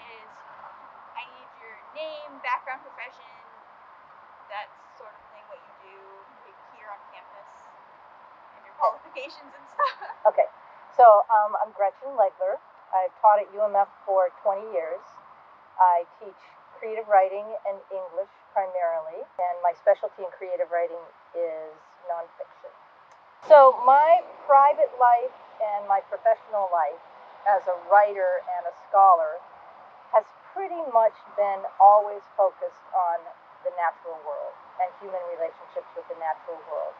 is I need your name, background, profession, that sort of thing, what you do here on campus, and your qualifications and stuff. Okay, so I'm Gretchen Legler. I've taught at UMF for 20 years. I teach creative writing and English primarily, and my specialty in creative writing is nonfiction. So my private life and my professional life as a writer and a scholar has pretty much been always focused on the natural world and human relationships with the natural world.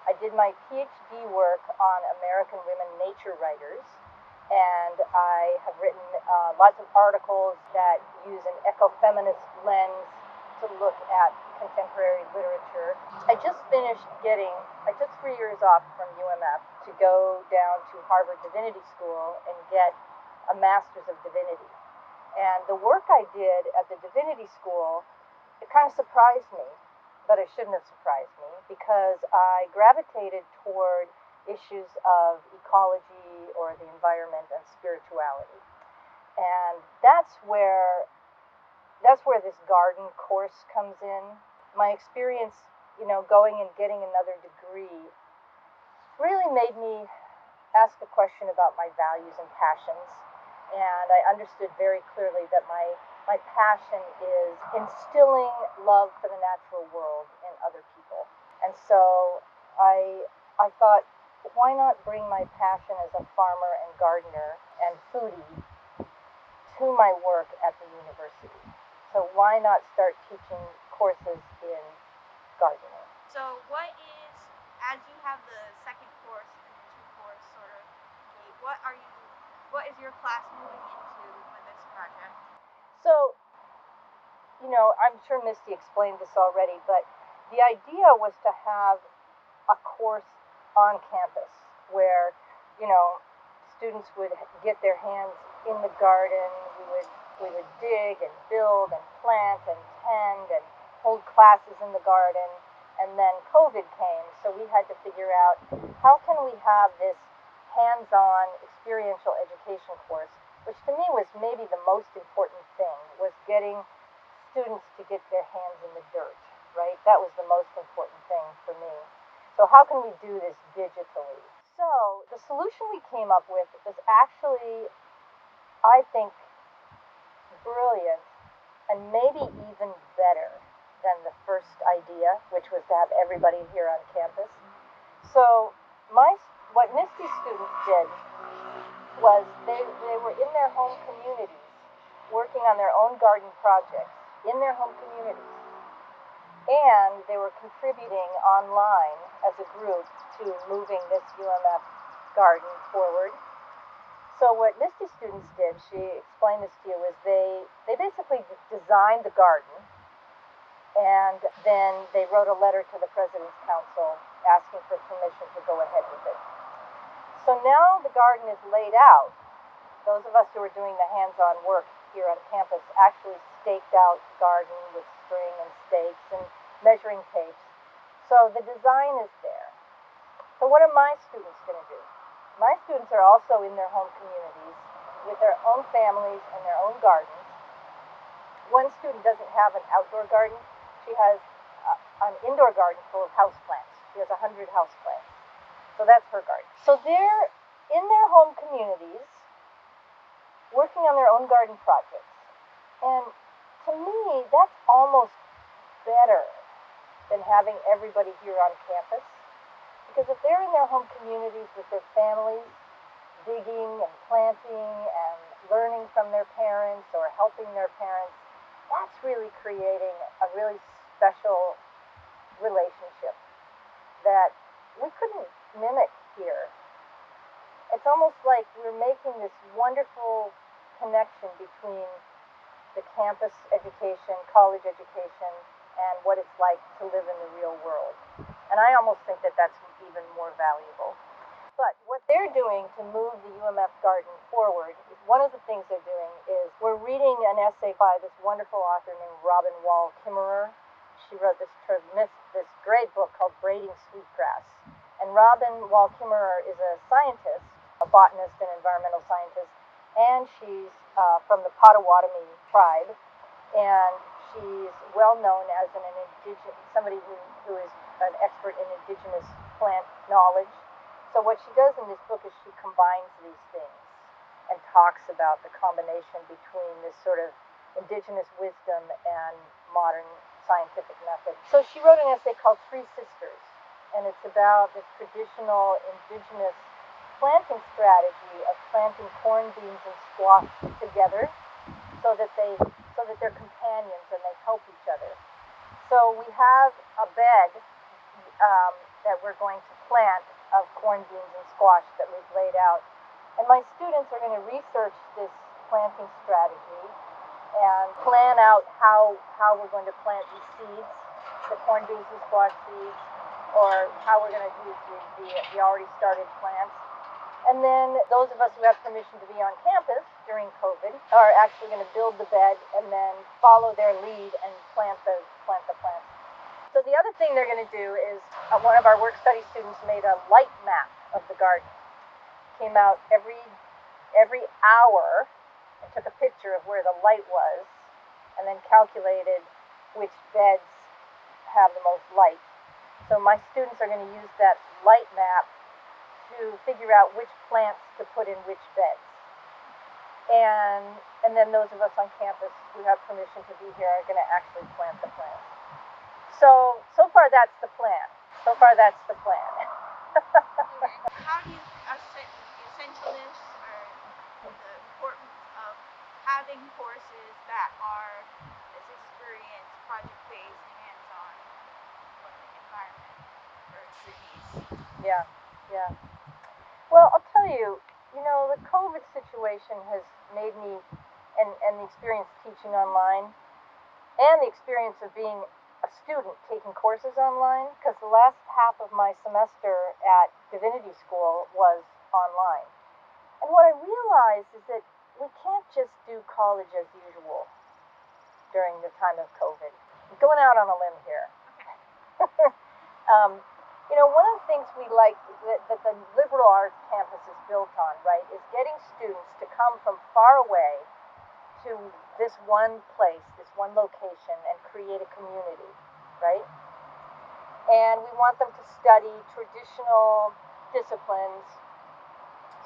I did my PhD work on American women nature writers, and I have written lots of articles that use an ecofeminist lens to look at contemporary literature. I took 3 years off from UMF to go down to Harvard Divinity School and get a Master's of Divinity. And the work I did at the Divinity School, it kind of surprised me, but it shouldn't have surprised me because I gravitated toward issues of ecology or the environment and spirituality. And that's where this garden course comes in. My experience, going and getting another degree really made me ask a question about my values and passions. And I understood very clearly that my passion is instilling love for the natural world in other people. And so I thought, why not bring my passion as a farmer and gardener and foodie to my work at the university? So why not start teaching courses in gardening? So what is, as you have the second course and the two-course sort of gate, what is your class moving into with this project? So, I'm sure Misty explained this already, but the idea was to have a course on campus where, students would get their hands in the garden. We would dig and build and plant and tend and hold classes in the garden. And then COVID came, so we had to figure out how can we have this hands-on experiential education course, which to me was maybe the most important thing, was getting students to get their hands in the dirt, right? That was the most important thing for me. So how can we do this digitally? So the solution we came up with was actually, I think, brilliant and maybe even better than the first idea, which was to have everybody here on campus. So what Misty's students did was they were in their home communities working on their own garden projects in their home communities. And they were contributing online as a group to moving this UMF garden forward. So what Misty's students did, she explained this to you, was they basically designed the garden, and then they wrote a letter to the President's Council asking for permission to go ahead with it. So now the garden is laid out. Those of us who are doing the hands-on work here on campus actually staked out the garden with string and stakes and measuring tapes. So the design is there. So what are my students going to do? My students are also in their home communities with their own families and their own gardens. One student doesn't have an outdoor garden. She has an indoor garden full of houseplants. She has 100 houseplants. So that's her garden. So they're in their home communities working on their own garden projects. And to me, that's almost better than having everybody here on campus. Because if they're in their home communities with their families, digging and planting and learning from their parents or helping their parents, that's really creating a really special relationship that we couldn't mimic here. It's almost like we're making this wonderful connection between the campus education, college education, and what it's like to live in the real world. And I almost think that that's even more valuable. But what they're doing to move the UMF garden forward, one of the things they're doing is we're reading an essay by this wonderful author named Robin Wall Kimmerer. She wrote this great book called Braiding Sweetgrass. And Robin Wall Kimmerer is a scientist, a botanist and environmental scientist, and she's from the Potawatomi tribe, and she's well known as somebody who is an expert in indigenous plant knowledge. So what she does in this book is she combines these things and talks about the combination between this sort of indigenous wisdom and modern scientific method. So she wrote an essay called Three Sisters, and it's about the traditional indigenous planting strategy of planting corn, beans, and squash together so that they're companions and they help each other. So we have a bed that we're going to plant of corn, beans, and squash that we've laid out. And my students are going to research this planting strategy and plan out how we're going to plant these seeds, the corn, beans, and squash seeds, or how we're going to use the already started plants. And then those of us who have permission to be on campus during COVID are actually going to build the bed and then follow their lead and plant the plants. So the other thing they're going to do is one of our work study students made a light map of the garden. Came out every hour and took a picture of where the light was, and then calculated which beds have the most light. So my students are going to use that light map to figure out which plants to put in which beds. And then those of us on campus who have permission to be here are going to actually plant the plants. So far that's the plan. How do you assess the essentialness or the importance of having courses that are this experience, project-based, and hands-on learning environment for trees? Yeah. Well, I'll tell you, the COVID situation has made me, and the experience teaching online, and the experience of being a student taking courses online, because the last half of my semester at divinity school was online. And what I realized is that we can't just do college as usual during the time of COVID. I'm going out on a limb here. One of the things we like that the liberal arts campus is built on, right, is getting students to come from far away to this one place, this one location, and create a community, right? And we want them to study traditional disciplines,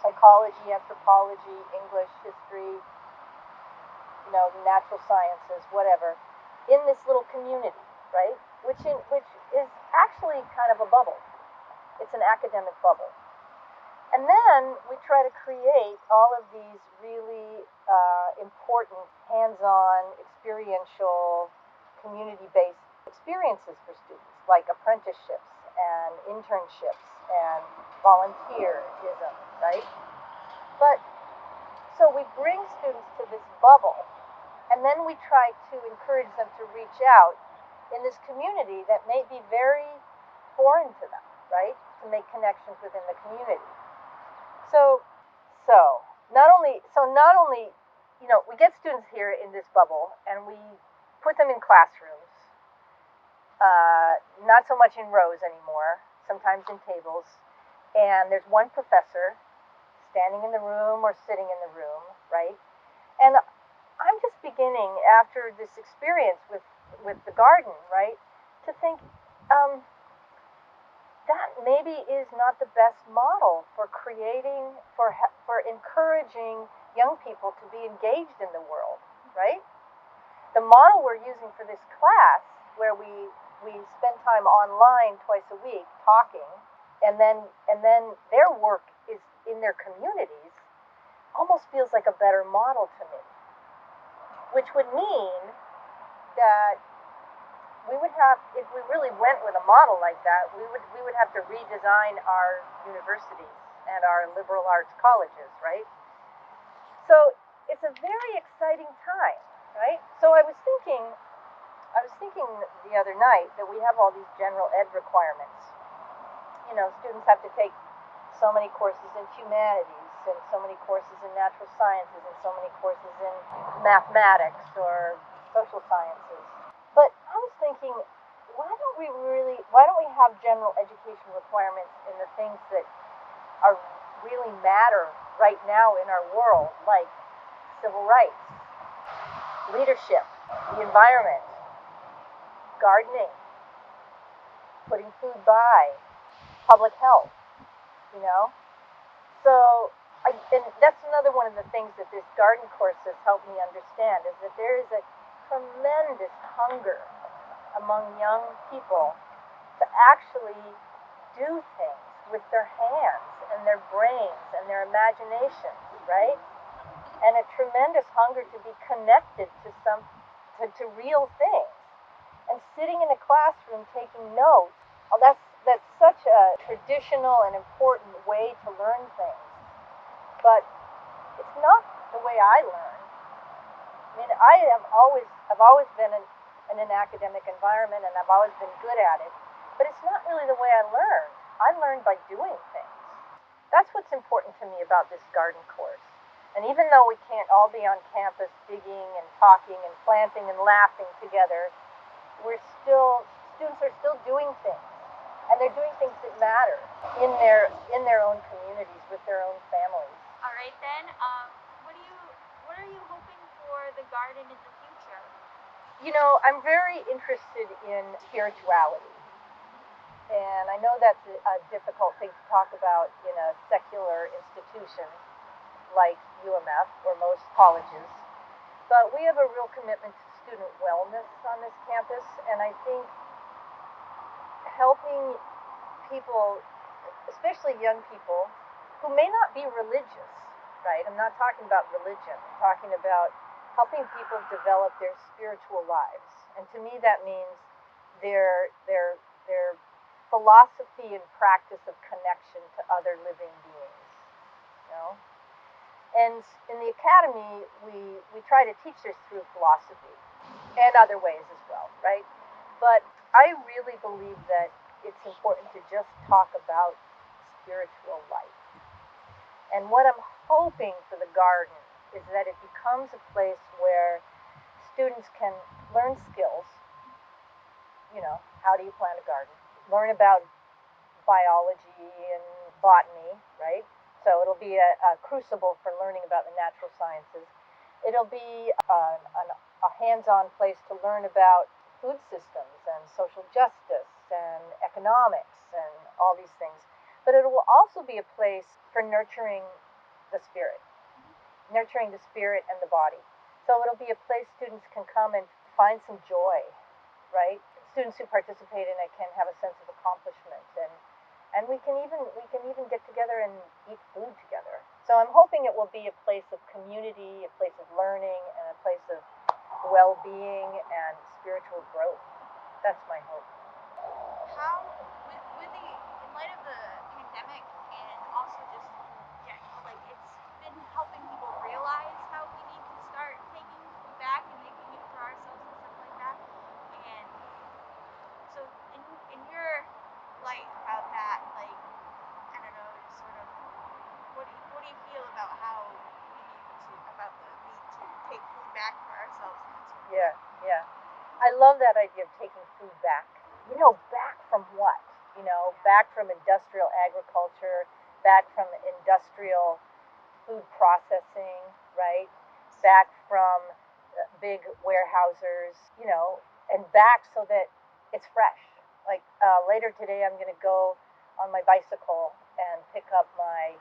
psychology, anthropology, English, history, natural sciences, whatever, in this little community, right? Which is actually kind of a bubble. It's an academic bubble. And then we try to create all of these really important hands-on, experiential, community-based experiences for students, like apprenticeships and internships and volunteerism, right? But so we bring students to this bubble, and then we try to encourage them to reach out in this community that may be very foreign to them, right? To make connections within the community. So not only we get students here in this bubble, and we put them in classrooms, not so much in rows anymore, sometimes in tables, and there's one professor standing in the room or sitting in the room, right? And I'm just beginning, after this experience with the garden, right, to think that maybe is not the best model for creating, for encouraging young people to be engaged in the world, right? The model we're using for this class, where we spend time online twice a week talking, and then their work is in their communities, almost feels like a better model to me. Which would mean that we would have, if we really went with a model like that, we would have to redesign our universities and our liberal arts colleges, right? So it's a very exciting time, right? So I was thinking the other night that we have all these general ed requirements. Students have to take so many courses in humanities, and so many courses in natural sciences, and so many courses in mathematics or social sciences. But I was thinking, why don't we have general education requirements in the things that really matter right now in our world, like civil rights, leadership, the environment, gardening, putting food by, public health, you know? So, and that's another one of the things that this garden course has helped me understand is that there is a tremendous hunger among young people to actually do things with their hands and their brains and their imaginations, right? And a tremendous hunger to be connected to real things. And sitting in a classroom taking notes, well, that's such a traditional and important way to learn things. But it's not the way I learn. I mean, I've always been in an academic environment, and I've always been good at it. But it's not really the way I learn. I learn by doing things. That's what's important to me about this garden course. And even though we can't all be on campus digging and talking and planting and laughing together, students are still doing things. And they're doing things that matter in their own communities with their own families. All right then. What are you hoping for the garden in the future? You know, I'm very interested in spirituality. And I know that's a difficult thing to talk about in a secular institution like UMF or most colleges. But we have a real commitment to student wellness on this campus, and I think helping people, especially young people, who may not be religious, right? I'm not talking about religion. I'm talking about helping people develop their spiritual lives. And to me that means their philosophy and practice of connection to other living beings. You know? And in the academy, we try to teach this through philosophy and other ways as well, right? But I really believe that it's important to just talk about spiritual life. And what I'm hoping for the garden is that it becomes a place where students can learn skills. You know, how do you plant a garden? Learn about biology and botany, right? So it'll be a crucible for learning about the natural sciences. It'll be a hands-on place to learn about food systems and social justice and economics and all these things. But it will also be a place for nurturing the spirit and the body. So it'll be a place students can come and find some joy, right? Students who participate in it can have a sense of accomplishment, and we can even get together and eat food together. So I'm hoping it will be a place of community, a place of learning, and a place of well-being and spiritual growth. That's my hope. How, with the in light of the pandemic and also just like it's been helping people realize how we need to start taking food back and making it for ourselves and stuff like that. And so in your light about that, like I don't know, just sort of what do you feel about how we need to about the need to take food back for ourselves and that sort of Yeah, thing? yeah. I love that idea of taking food back. You know, back from what? You know, back from industrial agriculture, back from industrial food processing, right? Back from big warehousers, you know, and back so that it's fresh. Like later today, I'm going to go on my bicycle and pick up my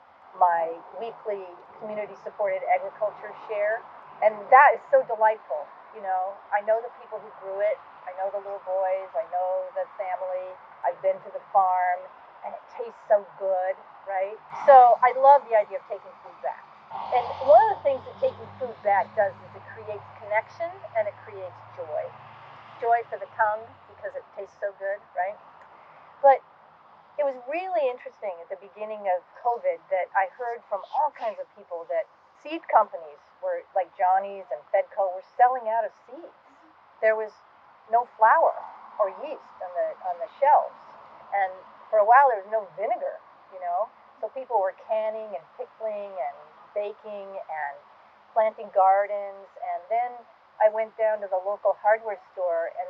weekly community supported agriculture share, and that is so delightful. You know, I know the people who grew it. I know the little boys. I know the family. I've been to the farm, and it tastes so good, right? So I love the idea of taking food back. And one of the things that taking food back does is it creates connection and it creates joy. Joy for the tongue because it tastes so good, right? But it was really interesting at the beginning of COVID that I heard from all kinds of people that seed companies were like Johnny's and Fedco were selling out of seeds. There was no flour or yeast on the shelves, and for a while there was no vinegar. You know, so people were canning and pickling and baking and planting gardens. And then I went down to the local hardware store, and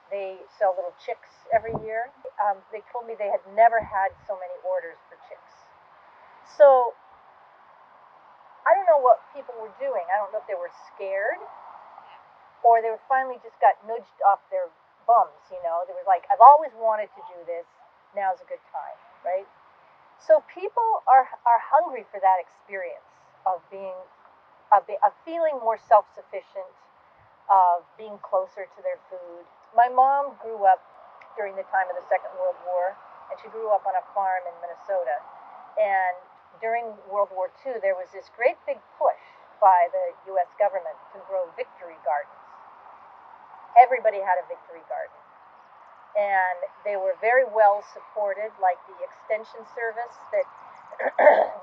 they sell little chicks every year. They told me they had never had so many orders for chicks. So I don't know what people were doing. I don't know if they were scared or they were finally just got nudged off their bums, you know. They were like, I've always wanted to do this. Now's a good time, right? So people are hungry for that experience of being of feeling more self-sufficient, of being closer to their food. My mom grew up during the time of the Second World War, and she grew up on a farm in Minnesota. And during World War II, there was this great big push by the U.S. government to grow victory gardens. Everybody had a victory garden. And they were very well supported, like the extension service that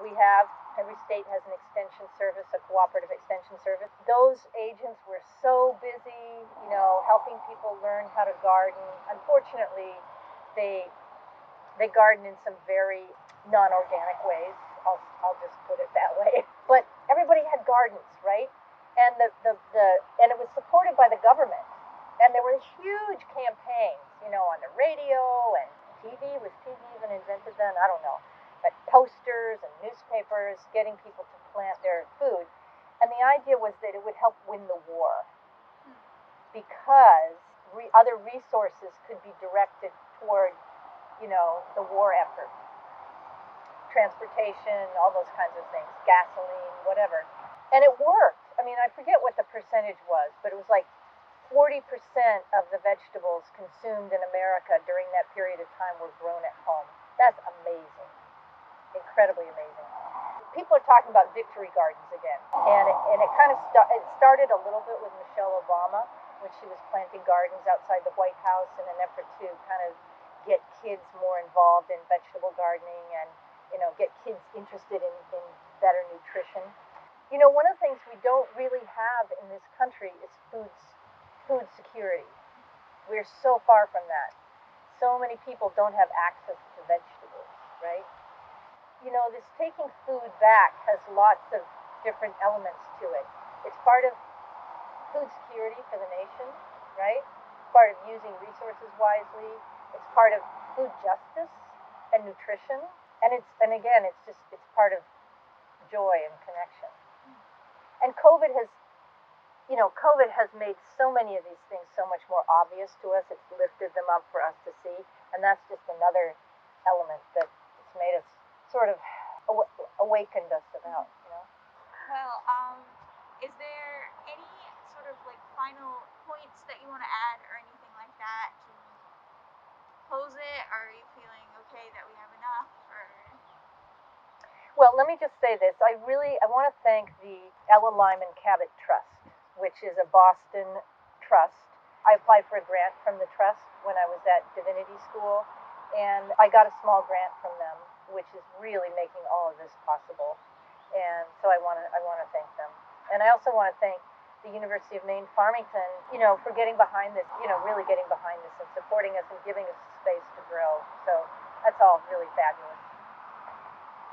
we have. Every state has an extension service, a cooperative extension service. Those agents were so busy, you know, helping people learn how to garden. Unfortunately, they garden in some very non-organic ways. I'll just put it that way. But everybody had gardens, right? And and it was supported by the government. And there were huge campaigns, you know, on the radio and TV. Was TV even invented then? I don't know. But posters and newspapers getting people to plant their food. And the idea was that it would help win the war because other resources could be directed toward, you know, the war effort. Transportation, all those kinds of things, gasoline, whatever. And it worked. I mean, I forget what the percentage was, but it was like 40% of the vegetables consumed in America during that period of time were grown at home. That's amazing. Incredibly amazing. People are talking about victory gardens again, and it kind of it started a little bit with Michelle Obama when she was planting gardens outside the White House in an effort to kind of get kids more involved in vegetable gardening and, you know, get kids interested in better nutrition. You know, one of the things we don't really have in this country is food security. We're so far from that. So many people don't have access to vegetables, right? You know, this taking food back has lots of different elements to it. It's part of food security for the nation, right? It's part of using resources wisely. It's part of food justice and nutrition. And again, it's part of joy and connection. And COVID has made so many of these things so much more obvious to us. It's lifted them up for us to see, and that's just another element that it's made us sort of awakened us about, you know. Well, is there any sort of like final points that you want to add or anything like that to close it? Or are you feeling okay that we have enough? Or Well, let me just say this. I want to thank the Ella Lyman Cabot Trust, which is a Boston trust. I applied for a grant from the trust when I was at divinity school, and I got a small grant from them, which is really making all of this possible. And so I want to thank them. And I also want to thank the University of Maine Farmington, you know, for getting behind this, you know, really getting behind this and supporting us and giving us space to grow. So that's all really fabulous.